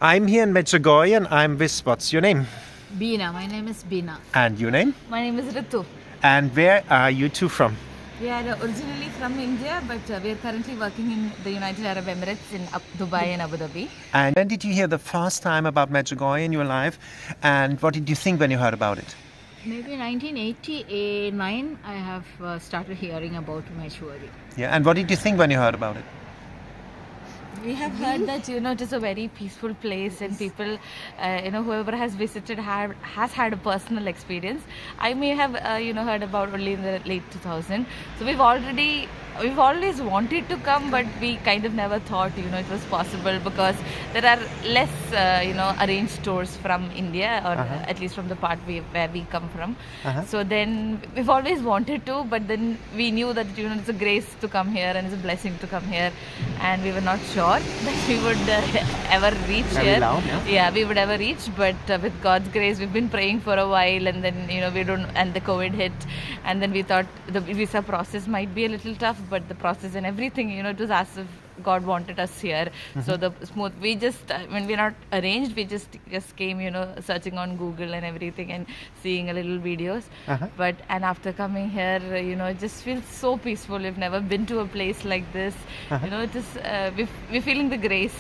I'm here in Medjugorje and I'm with, what's your name? Bina, my name is Bina. And your name? My name is Ritu. And where are you two from? We are originally from India, but we are currently working in the United Arab Emirates in Dubai and Abu Dhabi. And when did you hear the first time about Medjugorje in your life? And what did you think when you heard about it? Maybe 1989, I have started hearing about Medjugorje. Yeah. And what did you think when you heard about it? We have heard that it is a very peaceful place, and people, whoever has visited has had a personal experience. I may have heard about only in the late 2000s. So we've always wanted to come, but we kind of never thought it was possible, because there are less arranged tours from India, or at least from the part where we come from. So then we've always wanted to, but then we knew that it's a grace to come here and it's a blessing to come here, and we were not sure that we would ever reach here. Loud, yeah, we would ever reach, but with God's grace, we've been praying for a while, and then and the COVID hit, and then we thought the visa process might be a little tough, but the process and everything, it was as if God wanted us here. So the smooth, we just when we're not arranged, we just came, searching on Google and everything and seeing a little videos. And after coming here, it just feels so peaceful. We've never been to a place like this. It is we're feeling the grace,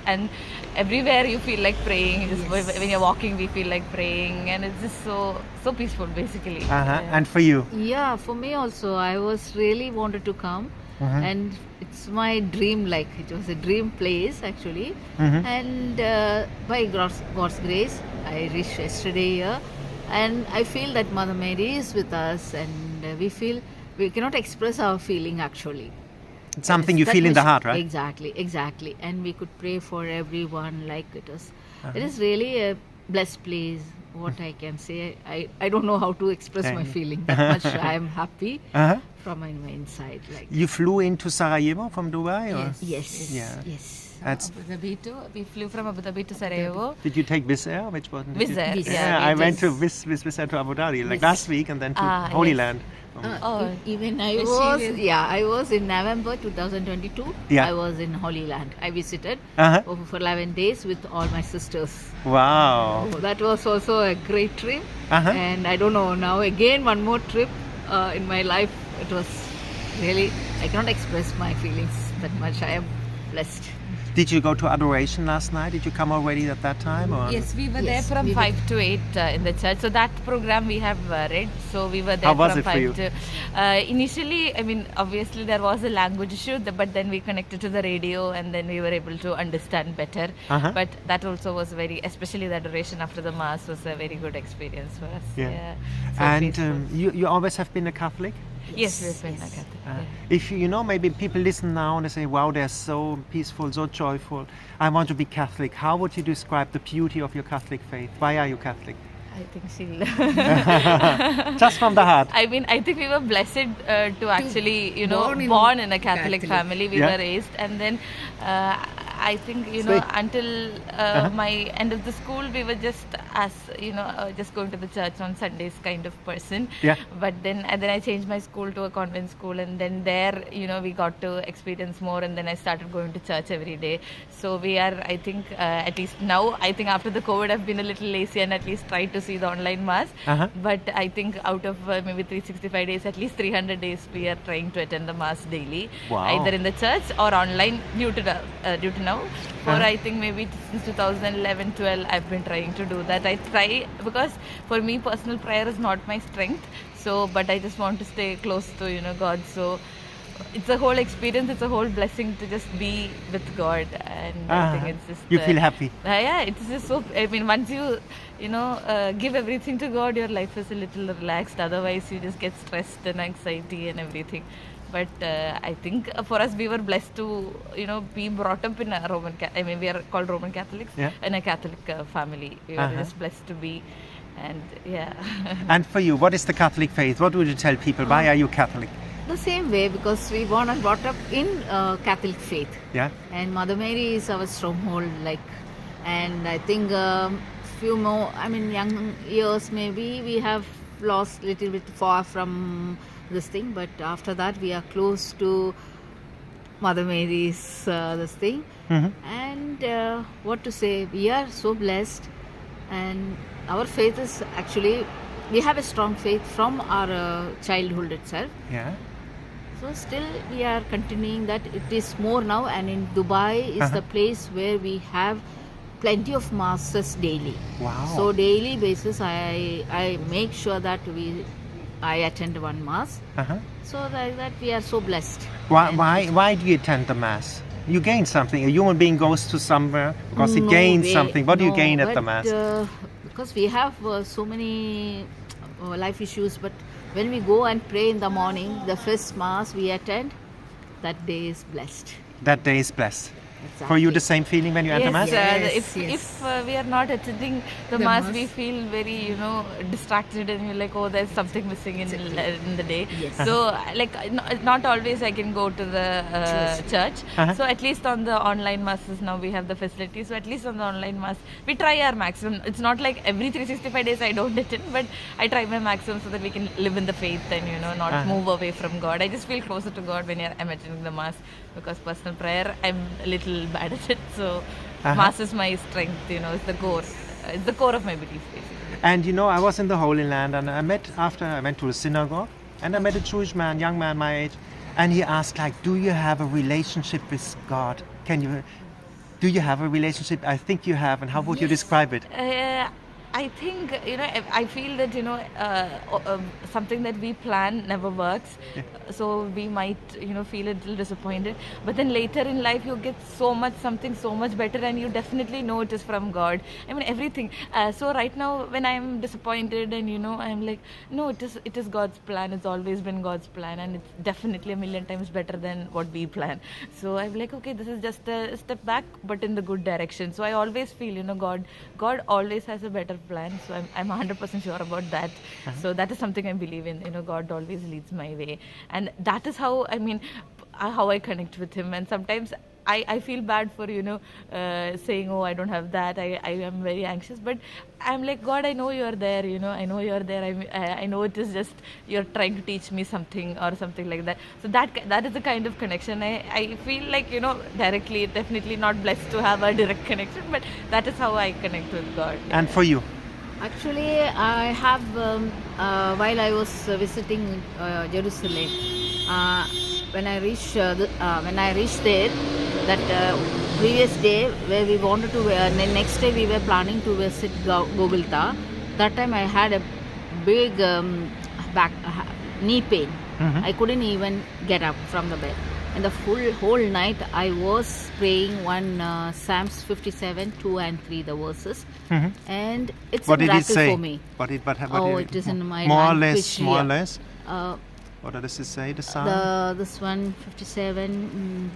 and everywhere you feel like praying. When you're walking, we feel like praying, and it's just so peaceful, basically. And for you? Yeah, for me also, I was really wanted to come. And it's my dream, like it was a dream place actually. And by God's grace, I reached yesterday here, and I feel that Mother Mary is with us, and we cannot express our feeling actually. It's something you feel in the heart, right? Exactly. And we could pray for everyone, like it is really a blessed place. What I can say, I don't know how to express my feeling that much. I am happy from my inside. Like you flew into Sarajevo from Dubai, or? Yes. Abu Dhabi too. We flew from Abu Dhabi to Sarajevo. Did you take Wizz Air? Which one? Wizz Air. Yeah, I went to Wizz Air to Abu Dhabi like last week, and then to Holy Land. Even I was in November 2022. I was in Holy Land. I visited for 11 days with all my sisters. Wow. So that was also a great trip. And I don't know, now again one more trip in my life. It was really, I cannot express my feelings that much. I am blessed. Did you go to adoration last night? Did you come already at that time? Or? Yes, we were there from 5 to 8 in the church. So that program we have read. So we were there from 5 to... initially, I mean, obviously there was a language issue, but then we connected to the radio, and then we were able to understand better. But that also was especially the adoration after the Mass was a very good experience for us. Yeah. So and you always have been a Catholic? Yes, we've been a Catholic. If maybe people listen now and they say, wow, they're so peaceful, so joyful, I want to be Catholic. How would you describe the beauty of your Catholic faith? Why are you Catholic? I think just from the heart. I mean, I think we were blessed to actually, born in a Catholic family. We were raised, and then I think until my end of the school, we were just just going to the church on Sundays kind of person. But then I changed my school to a convent school, and then there we got to experience more, and then I started going to church every day. So we are, I think, at least now, I think after the COVID, I've been a little lazy and at least tried to see the online Mass. But I think out of maybe 365 days, at least 300 days, we are trying to attend the Mass daily, either in the church or online due to now. For I think maybe since 2011-12, I've been trying to do that. I try, because for me, personal prayer is not my strength. So, but I just want to stay close to God. So it's a whole experience. It's a whole blessing to just be with God, and I think it's just you feel happy. Yeah, it's just so. I mean, once you give everything to God, your life is a little relaxed. Otherwise, you just get stressed and anxiety and everything. But I think for us, we were blessed to be brought up in a we are called Roman Catholics in a Catholic family. We were just blessed to be. And And for you, what is the Catholic faith? What would you tell people? Why are you Catholic? The same way, because we born and brought up in Catholic faith. And Mother Mary is our stronghold, and I think few more, young years maybe we have lost little bit far from this thing, but after that we are close to Mother Mary's this thing. And what to say, we are so blessed, and our faith is actually, we have a strong faith from our childhood itself. Yeah. So still we are continuing that. It is more now, and in Dubai is the place where we have plenty of masses daily. Wow. So daily basis I make sure that I attend one mass. So that we are so blessed. Why do you attend the mass? You gain something. A human being goes to somewhere because he gains something. What do you gain at the mass? Because we have so many life issues, but when we go and pray in the morning, the first mass we attend, that day is blessed. That day is blessed. Exactly. For you, the same feeling when you enter mass? If we are not attending the mass, we feel very, distracted, and we're like, oh, there's something missing in the day. Yes. So, like, not always I can go to the church. So, at least on the online masses now we have the facility. So, at least on the online mass, we try our maximum. It's not like every 365 days I don't attend, but I try my maximum so that we can live in the faith and, not move away from God. I just feel closer to God when I'm attending the mass, because personal prayer, I'm a little bad at it. So mass is my strength, it's the core. It's the core of my belief, basically. And I was in the Holy Land, and I went to a synagogue, and I met a Jewish man, young man my age, and he asked, like, do you have a relationship with God? Do you have a relationship? I think you have, and how would you describe it? I think, I feel that, something that we plan never works. Yeah. So we might, feel a little disappointed. But then later in life, you get something so much better, and you definitely know it is from God. I mean, everything. So right now, when I'm disappointed and, I'm like, no, it is God's plan. It's always been God's plan. And it's definitely a million times better than what we plan. So I'm like, okay, this is just a step back, but in the good direction. So I always feel, God always has a better plan. So I'm 100% sure about that. So that is something I believe in. God always leads my way, and that is how I connect with Him. And sometimes I feel bad for saying, oh, I don't have that. I am very anxious, but I'm like, God, I know you're there. I know you're there. I know it is just you're trying to teach me something or something like that. So that is the kind of connection. I feel like directly, definitely not blessed to have a direct connection, but that is how I connect with God. And for you? Actually, I have while I was visiting Jerusalem, when I reached there, that previous day where we wanted to, the next day we were planning to visit Golgotha. That time I had a big knee pain. I couldn't even get up from the bed. And the whole night I was praying one Psalms 57, 2 and 3, the verses. And it's what a did it miracle say? for me. What it is in my more language. More or less. What does it say? The psalm. This one 57.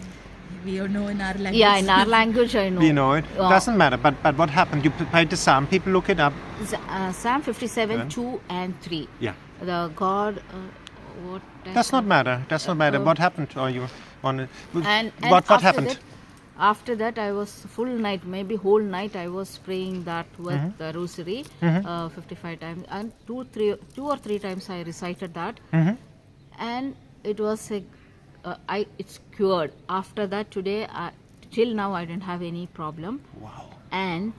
We don't know in our language. Yeah, in our language I know. We know it. Doesn't matter. But what happened? You played the psalm. People look it up. Psalm 57, 2 and 3. Yeah. The God. What? Does not matter. Does not matter. What happened? Or you on it? And what happened? After that, I was full night, maybe whole night, I was praying that with the rosary, 55 times, and two or three times I recited that, and it was it's cured. After that, today, till now, I didn't have any problem. Wow. And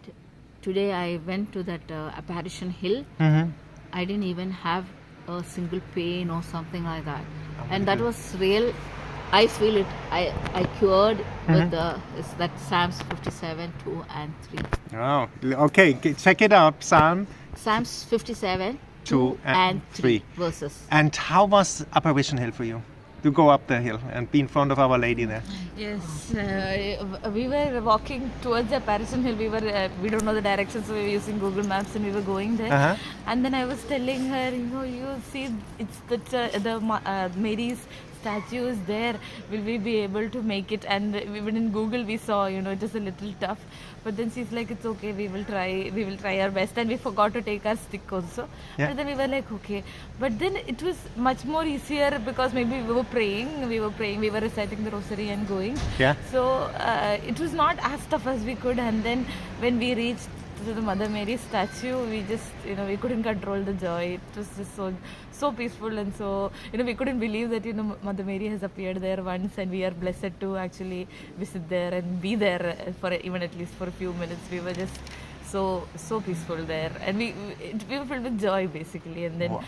today I went to that Apparition Hill. I didn't even have a single pain or something like that, and that was real. I feel it. I cured with that Psalms 57, 2 and 3. Oh, okay. Check it out. Psalms 57, 2 and 3 verses. And how was Apparition Hill for you? To go up the hill and be in front of Our Lady there. Yes, we were walking towards the Apparition Hill. We don't know the direction, so we were using Google Maps and we were going there. And then I was telling her, you see, it's the Mary's statue is there. Will we be able to make it? And even in Google we saw, it is a little tough. But then she's like, it's okay, we will try our best. And we forgot to take our stick also. Yeah. But then we were like, okay. But then it was much more easier because maybe we were praying, we were reciting the rosary and going. Yeah. So it was not as tough as we could. And then when we reached to the Mother Mary statue, we just, we couldn't control the joy. It was just so peaceful, and so, we couldn't believe that, Mother Mary has appeared there once, and we are blessed to actually visit there and be there for even at least for a few minutes. We were just so peaceful there, and we were filled with joy basically. And then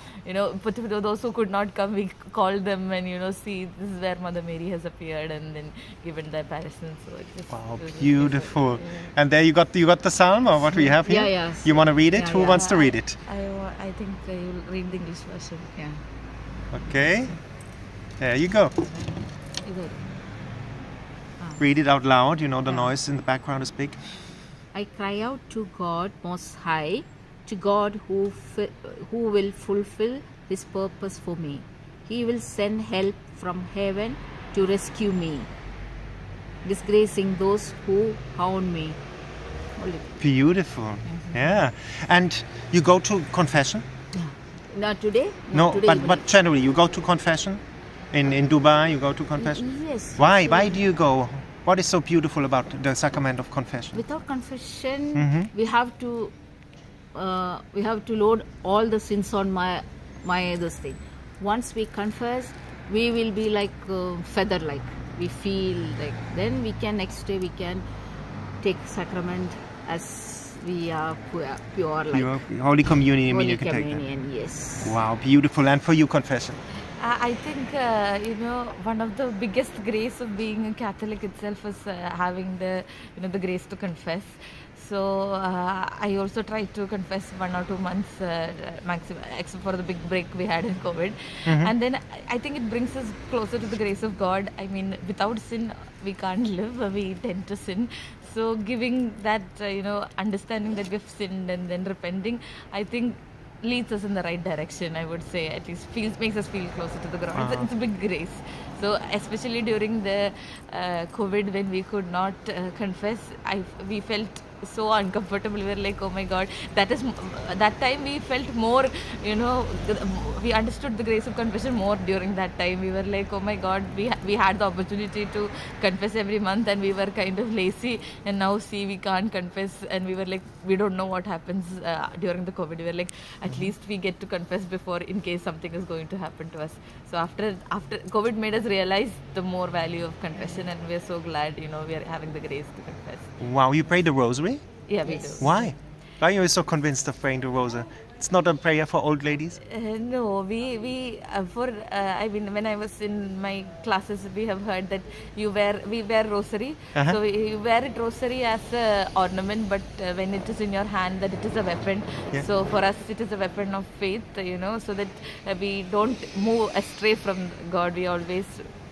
but to those who could not come, we called them and see this is where Mother Mary has appeared, and then given the apparition. So it was beautiful. And there you got the psalm, or what we have here. Yes. You want to read it? Who wants to read it? I think you'll read the English version. Yeah. Okay, there you go. Either. Read it out loud. The noise in the background is big. I cry out to God Most High, to God who will fulfill His purpose for me. He will send help from heaven to rescue me, disgracing those who hound me. Beautiful. Yeah. And you go to confession? Yeah. Not today? No, today but generally you go to confession? In Dubai you go to confession? Yes. Why? Why do you go? What is so beautiful about the sacrament of confession? Without confession, we have to load all the sins on my this thing. Once we confess, we will be like feather, like we feel like. Then we can next day we can take sacrament as we are pure like. Pure, Holy Communion. Holy You can Communion, take that. yes. Wow, beautiful. And for you, confession? I think one of the biggest grace of being a Catholic itself is having the the grace to confess. So I also tried to confess 1 or 2 months maximum, except for the big break we had in COVID. And then I think it brings us closer to the grace of God. I mean, without sin we can't live. We tend to sin. So giving that understanding that we've sinned and then repenting, I think leads us in the right direction, I would say. At least makes us feel closer to the ground. It's a big grace. So especially during the COVID, when we could not confess, we felt so uncomfortable. We were like, oh my God, that time we felt more, we understood the grace of confession more during that time. We were like, oh my God, we had the opportunity to confess every month, and we were kind of lazy, and now see we can't confess, and we were like, we don't know what happens during the COVID. We were like, at least we get to confess before, in case something is going to happen to us. So after COVID made us realize the more value of confession, and we're so glad we are having the grace to confess. Wow, you pray the rosary? Yeah, we do. Why? Why are you so convinced of praying the rosary? It's not a prayer for old ladies? No, we I mean, when I was in my classes, we have heard that we wear rosary. So you wear it rosary as a ornament, but when it is in your hand, that it is a weapon. Yeah. So for us, it is a weapon of faith, so that we don't move astray from God. We always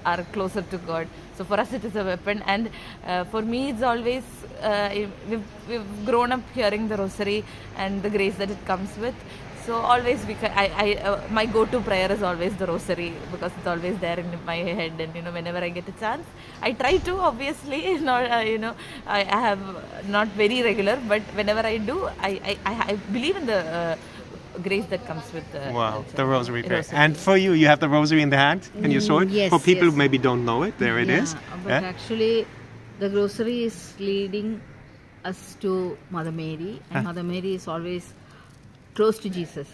are closer to God. So for us, it is a weapon, and for me, it's always we've grown up hearing the rosary and the grace that it comes with. So always my go-to prayer is always the rosary, because it's always there in my head, and whenever I get a chance, I try to, obviously not I have not very regular, but whenever I do, I believe in the grace that comes with the rosary prayer. And for you, you have the rosary in the hand, and you saw it. Yes, for people yes. who maybe don't know it, there it is. But actually, the rosary is leading us to Mother Mary, and Mother Mary is always close to Jesus.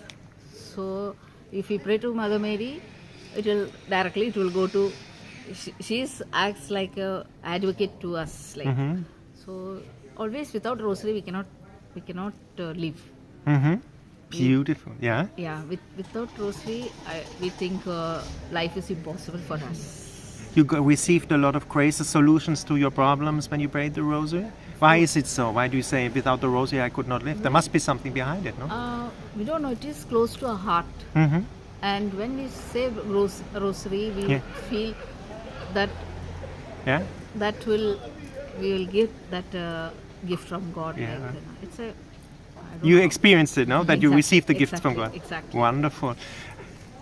So if we pray to Mother Mary, it will go to. She acts like a advocate to us, like. So always, without rosary, we cannot live. Beautiful, yeah. Yeah, without rosary, we think life is impossible for us. You received a lot of grace, solutions to your problems when you prayed the rosary? Why is it so? Why do you say, without the rosary I could not live? There must be something behind it, no? We don't know. It is close to our heart. And when we say rosary, we feel that we will get that gift from God. Yeah. Like, it's a. You experienced it, no? That you received the gift from God. Exactly. Wonderful.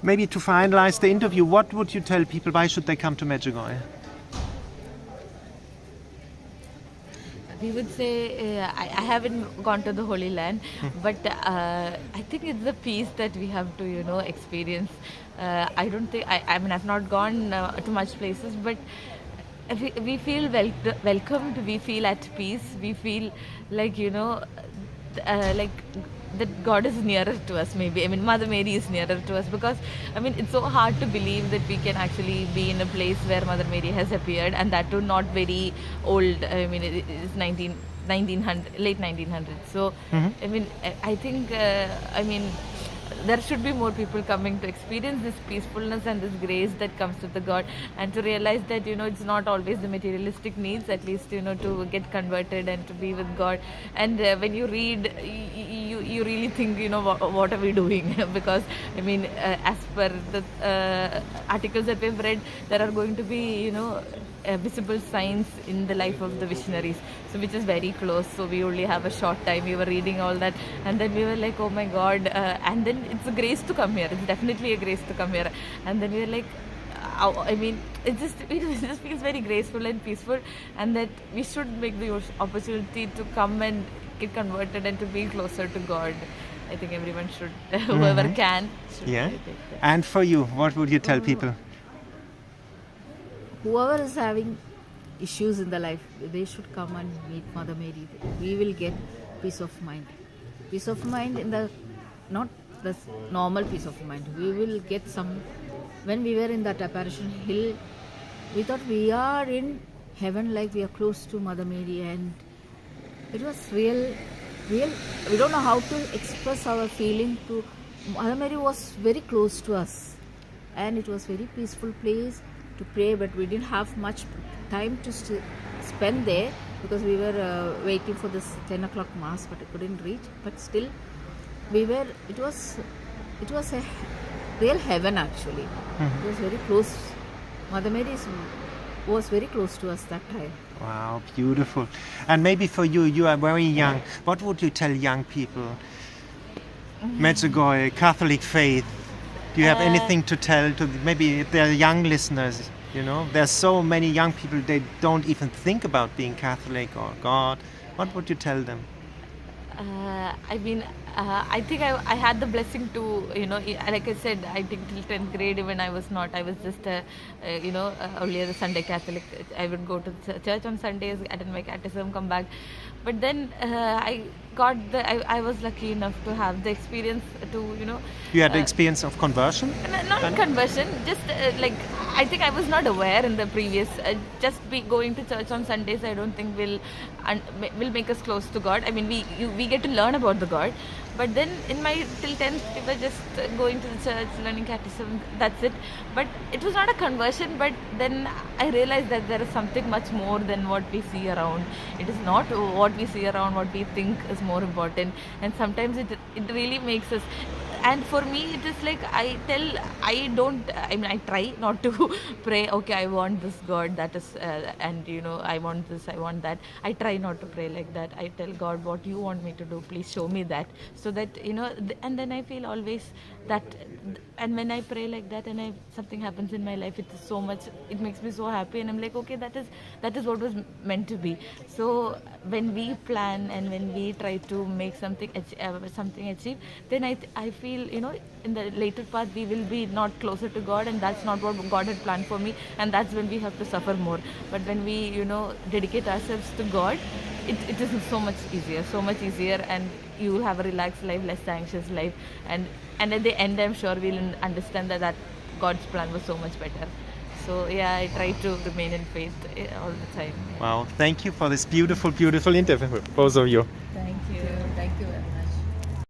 Maybe to finalize the interview, what would you tell people? Why should they come to Medjugorje? We would say, I haven't gone to the Holy Land, but I think it's the peace that we have to, experience. I don't think, I mean, I've not gone to much places, but we feel welcomed, we feel at peace, we feel like, like that God is nearer to us. Maybe, I mean, Mother Mary is nearer to us, because I mean it's so hard to believe that we can actually be in a place where Mother Mary has appeared, and that too not very old. I mean it is 1900, late 1900s. So I mean I think I mean there should be more people coming to experience this peacefulness and this grace that comes with the God, and to realize that it's not always the materialistic needs, at least to get converted and to be with God. And when you read, you really think what are we doing? Because I mean as per the articles that we've read, there are going to be visible signs in the life of the missionaries, so which is very close. So we only have a short time. We were reading all that, and then we were like, oh my God. And then it's a grace to come here. It's definitely a grace to come here. And then we were like, I mean it just feels very graceful and peaceful, and that we should make the opportunity to come and get converted and to be closer to God. I think everyone should, whoever can should take that. And for you, what would you tell people? Whoever is having issues in the life, they should come and meet Mother Mary. We will get peace of mind. Peace of mind in the, not the normal peace of mind. We will get some. When we were in that Apparition Hill, we thought we are in heaven, like we are close to Mother Mary, and it was real. We don't know how to express our feeling to Mother Mary. Was very close to us, and it was very peaceful place to pray, but we didn't have much time to spend there because we were waiting for this 10 o'clock mass, but I couldn't reach. But still, it was a real heaven actually. It was very close. Mother Mary was very close to us that time. Wow, beautiful. And maybe for you, you are very young. What would you tell young people? Medjugorje, Catholic faith. Do you have anything to tell to maybe if there are young listeners? There's so many young people, they don't even think about being Catholic or God. What would you tell them? I mean, I think I had the blessing to, like I said, I think till 10th grade even I was just, only a Sunday Catholic. I would go to church on Sundays, attend my catechism, come back. But then I was lucky enough to have the experience to, You had the experience of conversion? Not conversion, just like, I think I was not aware in the previous, just going to church on Sundays, I don't think will make us close to God. I mean, we get to learn about the God. But then in my till 10th, we were just going to the church, learning catechism, that's it. But it was not a conversion, but then I realized that there is something much more than what we see around. It is not what we see around, what we think is more important. And sometimes it really makes us. And for me, it is like I try not to pray, okay, I want this God, that is, and I want this, I want that. I try not to pray like that. I tell God, what you want me to do, please show me that. So that, and then I feel always that, and when I pray like that and something happens in my life, it is so much, it makes me so happy, and I'm like, okay, that is what was meant to be. So when we plan and when we try to make something achieve, then I feel, in the later part we will be not closer to God, and that's not what God had planned for me, and that's when we have to suffer more. But when we, dedicate ourselves to God, it is so much easier, and you will have a relaxed life, less anxious life, and at the end I'm sure we'll understand that God's plan was so much better. So yeah, I try to remain in faith all the time. Wow, thank you for this beautiful interview, both of you. Thank you very much.